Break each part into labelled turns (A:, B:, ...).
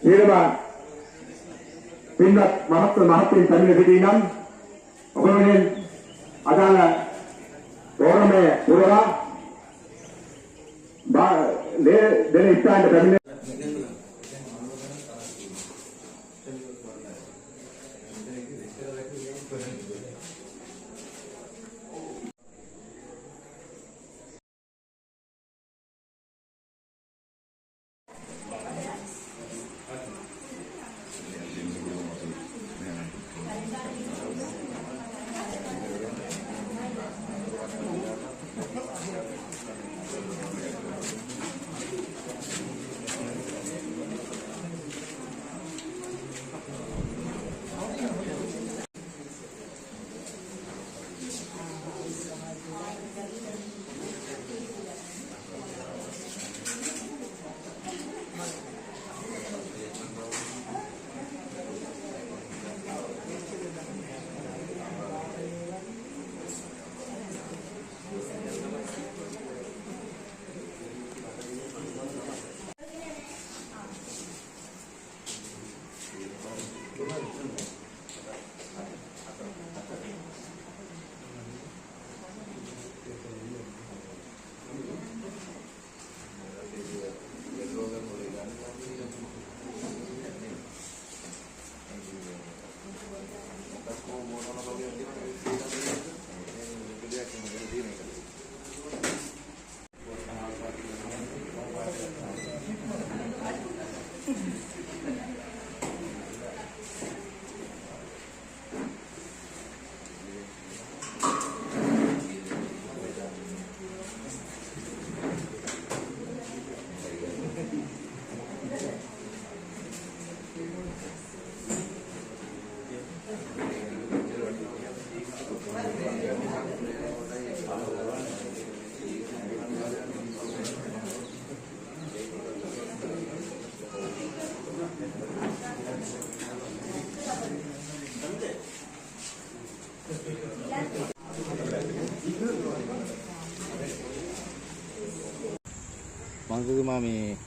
A: ඊළඟ පින්වත් මහත්මින් පැමිණ සිටිනම් ඔබ වෙනින් අදාළ තෝරණය පුරවා දෙන ඉස්හාට පැමිණ
B: මංගතුමා මේ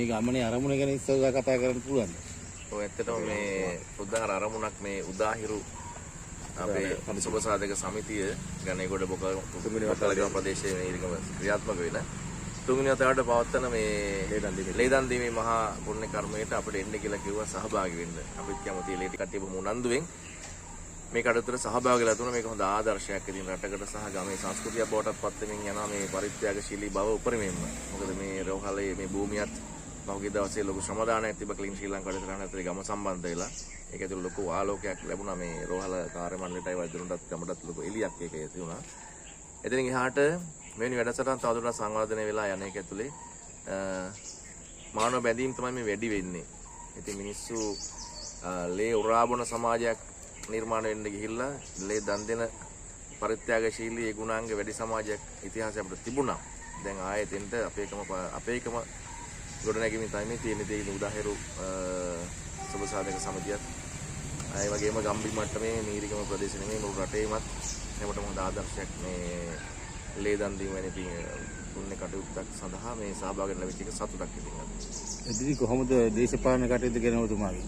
B: ගමනේ අරමුණ ගැන ඉස්සෙල්ලා කතා කරන්න පුළුවන්ද?
C: ඔව් ඇත්තටම මේ උදාහර අරමුණක් මේ උදාහිරු අපේ සුබ සාධක සමිතිය ගණේගොඩ බොකලගම ප්‍රදේශයේ මේ ඉරිකම ක්‍රියාත්මක වෙන තුන්වෙනි වතාවට පවත්වන මේ ලේදන් දීමේ මහා පුණ්‍ය කර්මයට අපිට එන්න කියලා කිව්වා සහභාගී වෙන්න. අපිත් කැමතියි ලේටි කට්ටිය බොහොම උනන්දුවෙන් මේ කටයුත්තට සහභාගී වෙලා තුන මේක හොඳ ආදර්ශයක් ඉදින් රටකට සහ ගමේ සංස්කෘතිය බවටත් පත් වෙමින් යනවා මේ පරිත්‍යාගශීලී බව උපරිමයෙන්ම. මොකද මේ රෝහලේ මේ භූමියත් මෞගේ දවසේ ලොකු ශ්‍රමදානයක් තිබ්බ ක්ලීන් ශ්‍රී ලංකාවට කරන්නේ ගම සම්බන්ධ වෙලා. ඒක ඇතුළේ ලොකු ආලෝකයක් ලැබුණා මේ රෝහල කාර්ය මණ්ඩලයටයි වෛද්‍යවරුන්ටත් ගමටත් ලොකු එළියක් ඒක ඇති වුණා. එතනින් එහාට මෙවැනි වැඩසටහන් තවදුරටත් සංවර්ධනය වෙලා යන එක ඇතුළේ මානව බැඳීම් තමයි මේ වැඩි වෙන්නේ. ඉතින් මිනිස්සු ලේ උරාබොන සමාජයක් නිර්මාණය වෙන්න ගිහිල්ලා ලේ දන් දෙන පරිත්‍යාගශීලී ඒ ගුණාංග වැඩි සමාජයක් ඉතිහාසය අපිට තිබුණා. දැන් ආයෙත් එන්න අපේකම ගොඩනැගීමේ තමයි මේ තියෙන දේ උදාහරු සුබ සාධක සමිතියත් ඒ වගේම ගම්බි මට්ටමේ නීරිගම ප්‍රදේශෙ නෙමෙයි මුළු රටේමත් හැමෝටම හොඳ ආදර්ශයක් මේ ලේ දන් දීම වැනි පුණ්‍ය කටයුත්තක් සඳහා මේ සහභාගී වෙන්න ලැබිච්ච එක සතුටක් ඉතින්.
B: එදිරි කොහොමද දේශපාලන කටයුතු ගැන ඔබතුමාගේ?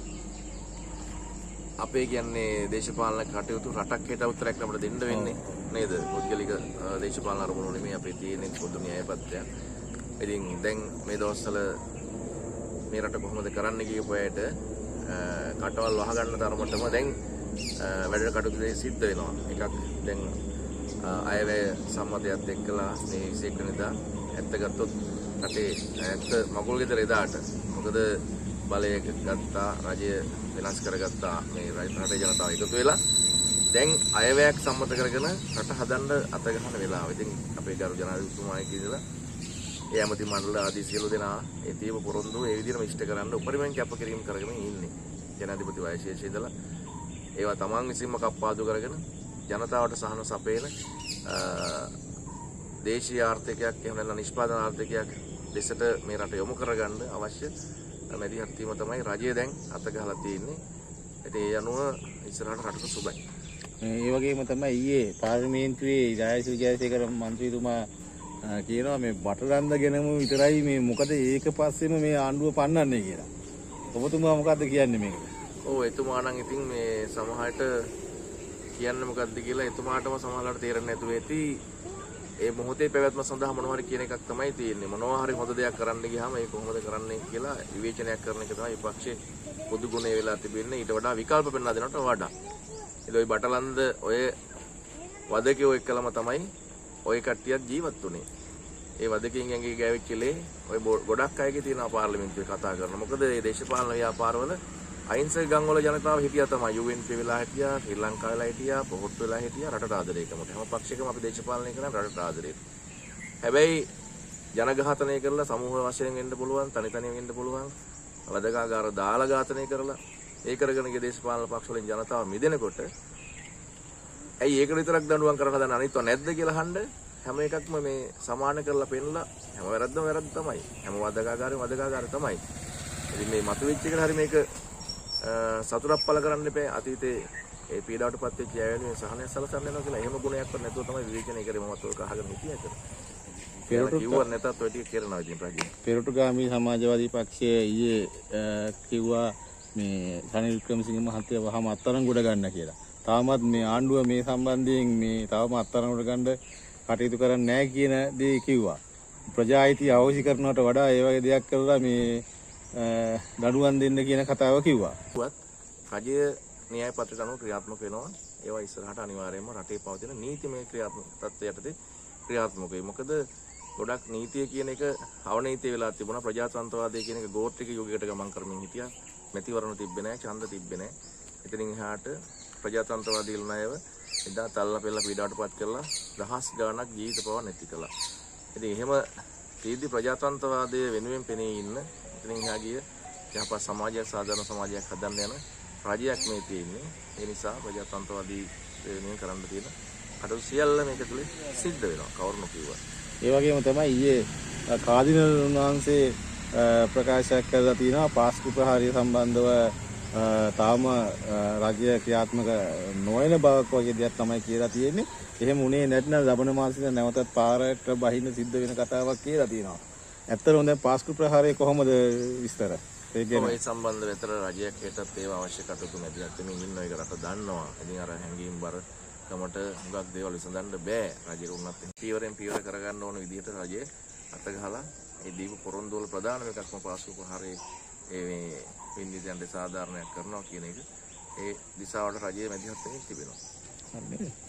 C: අපේ කියන්නේ දේශපාලන කටයුතු රටක් හෙට උත්තරයක් අපිට දෙන්න වෙන්නේ නේද? පුද්ගලික දේශපාලන අරමුණු නෙමෙයි අපේ තියෙන්නේ පොදු න්‍යායපත්‍රයක්. ඉතින් දැන් මේ දවස්වල මේ රට කොහොමද කරන්න කියපු අයට කටවල් වහගන්න තරමටම දැන් වැඩ කටයුතු සිද්ධ වෙනවා. එකක් දැන් අයවැය සම්මතයත් එක්කලා මේ 21 වෙනිදා ඇත්ත ගත්තොත් රටේ ඇත්ත මගුල් ගෙදර එදාට මොකද බලය ගත්තා රජය වෙනස් කරගත්තා මේ රටේ ජනතාව එකතු වෙලා දැන් අයවැයක් සම්මත කරගෙන රට හදන්න අත ගන්න වෙලාව. ඉතින් අපේ ගරු ජනාධිපතිතුමායි කියලා ඒ ඇමති මණ්ඩල ආදී සියලු දෙනා ඒ තීව පොරොන්දු ඒ විදිහටම ඉෂ්ට කරන්න උපරිමයෙන් කැපකිරීම කරගෙන ඉන්නේ. ජනාධිපති වයසේෂ ඉඳලා ඒවා තමන් විසින්ම කප්පාදු කරගෙන ජනතාවට සහන සපයන දේශීය ආර්ථිකයක් එහෙම නැත්නම් නිෂ්පාදන ආර්ථිකයක් දෙසට මේ රට යොමු කරගන්න අවශ්‍ය මැදිහත් වීම තමයි රජය දැන් අත ගහලා තියෙන්නේ. ඒ අනුව ඉස්සරහට රටට සුබයි.
B: ඒ වගේම තමයි ඊයේ පාර්ලිමේන්තුවේ ජයශ්‍රී ජයසේකර මන්ත්‍රීතුමා කියනවා මේ බටරන්ද ගැනම විතරයි මේ මොකද ඒක පස්සෙම මේ ආණ්ඩුව පන්නන්නේ කියලා. ඔබතුමා මොකද්ද කියන්නේ මේක?
C: ඔව් එතුමා නම් ඉතින් මේ සමහරට කියන්නේ මොකද්ද කියලා එතුමාටම සමහරවිට තේරෙන්නේ නැතුව ඇති. ඒ මොහොතේ පැවැත්ම සඳහා මොනවා හරි කියන එකක් තමයි තියෙන්නේ. මොනවා හරි හොඳ දෙයක් කරන්න ගියාම ඒක කොහොමද කරන්නේ කියලා විවේචනයක් කරන එක තමයි විපක්ෂයේ පොදු ගුණය වෙලා තිබෙන්නේ. ඊට වඩා විකල්ප පෙන්වා දෙනවට වඩා. ඒ ඔය බටලන්ද ඔය වදකයෝ එක්කලම තමයි ඔය කට්ටියක් ජීවත් වුනේ. ඒ වදකින් ඇඟේ ගෑවිච්ච ලේ ඔය ගොඩක් අයගේ තියෙනවා පාර්ලිමේන්තුවේ කතා කරන. මොකද මේ දේශපාලන ව්‍යාපාරවල අහිංසක ගම්වල ජනතාව හිටියා තමයි. UNP වෙලා හිටියා, ශ්‍රී ලංකාව වෙලා හිටියා, පොහොත් වෙලා හිටියා, රටට ආදරය කරනවා. හැම පක්ෂයකම අපි දේශපාලනය කරන රටට ආදරය. හැබැයි ජනඝාතනය කරලා සමූහ වශයෙන් වෙන්න පුළුවන්, තනි තනියෙන් වෙන්න පුළුවන්. වදකාගාර දාලා ඝාතනය කරලා ඒ කරගෙන ගිය දේශපාලන පක්ෂ වලින් ජනතාව මිදෙනකොට ඇයි ඒකට විතරක් දඬුවම් කරන්න හදන අනිත්ව නැද්ද කියලා අහන්න හැම එකක්ම මේ සමාන කරලා පෙන්නලා හැම වැරද්දම වැරද්ද තමයි. හැම වදකාගාරෙම වදකාගාර තමයි. ඉතින් මේ මතුවෙච්ච එකට හරි මේක සතුටක් පළ කරන්න එපා. අතීතේ ඒ පීඩාවටපත් වෙච්ච අය වෙනුවෙන් සහනය සලසන්න යනවා කියලා එහෙම ගුණයක්වත් නැතුව තමයි විවේචනය කරේ මමත් ඔය කහගෙන හිටියේ. කිව්වත් නැතත් ඔය ටික කරනවා ඉතින් රජය.
B: පෙරටුගාමී සමාජවාදී පක්ෂයේ ඊයේ කිව්වා මේ රනිල් වික්‍රමසිංහ මහත්තයා වහම අත්අඩංගුවට ගන්න කියලා. තාමත් මේ ආණ්ඩුව මේ සම්බන්ධයෙන් මේ තවම අත්අඩංගුවට ගන්න කටයුතු කරන්නේ නැහැ කියන දේ කිව්වා. ප්‍රජා අයිතිය අවශ්‍ය කරනවට වඩා ඒ වගේ දෙයක් කරලා මේ දඬුවම් දෙන්න කියන කතාව කිව්වා.
C: රජය න්‍යාය පත්‍රයට අනුව ක්‍රියාත්මක වෙනවා. ඒවා ඉස්සරහට අනිවාර්යයෙන්ම රටේ පවතින නීතිමය ක්‍රියාත්මක තත්ත්වයටදී ක්‍රියාත්මක වෙයි. මොකද ගොඩක් නීතිය කියන එක අවනීතිය වෙලා තිබුණා. ප්‍රජාතන්ත්‍රවාදය කියන එක ගෝත්‍රික යුගයකට ගමන් කරමින් හිටියා. මැතිවරණ තිබ්බේ නැහැ, ඡන්ද තිබ්බේ නැහැ. එතනින් එහාට ප්‍රජාතන්ත්‍රවාදීල ණයව එදා තල්ලා පෙළලා පීඩාවටපත් කරලා දහස් ගාණක් ජීවිත පවා නැති කළා. ඉතින් එහෙම තීදි ප්‍රජාතන්ත්‍රවාදය වෙනුවෙන් පෙනී ඉන්න එතනින් එහා ගිය යහපත් සමාජයක්, සාධාරණ සමාජයක් හදන්න යන රජයක් මේ තියෙන්නේ. ඒ නිසා ප්‍රජාතන්ත්‍රවාදී වෙනුවෙන් කරන්න තියෙන කටයුතු සියල්ල මේක තුලින් සිද්ධ වෙනවා. කවුරුන් කිව්වා.
B: ඒ වගේම තමයි ඊයේ කාදිනල් වහන්සේ ප්‍රකාශයක් කරලා තියෙනවා පාස්කු ප්‍රහාරය සම්බන්ධව තාම රාජ්‍ය ක්‍රියාත්මක නොවන බවක් වගේ දෙයක් තමයි කියලා තියෙන්නේ. එහෙම උනේ නැත්නම් ලබන මාසෙ නැවතත් පාරට බහින්න සිද්ධ වෙන කතාවක් කියලා තියෙනවා. ඇත්තටම දැන් පාස්කු ප්‍රහාරය කොහොමද විස්තර? ඒ
C: සම්බන්ධව විතර රජයක් හේතත් ඒවා අවශ්‍ය කටයුතු මැදිහත් වෙමින් ඉන්න එක රට දන්නවා. ඉතින් අර හැංගීම් බර කමට හුඟක් දේවල් විසඳන්න බෑ. රජයට උනත් පීවරෙන් පීවර කරගන්න ඕන විදිහට රජය අත ගහලා ඒ දීප පොරොන්දු වල ප්‍රධානම එකක්ම පාස්කු ප්‍රහාරයේ මේ වින්දියන්ට සාධාරණයක් කරනවා කියන එක ඒ දිශාවට රජය මැදිහත් වෙමින් තිබෙනවා.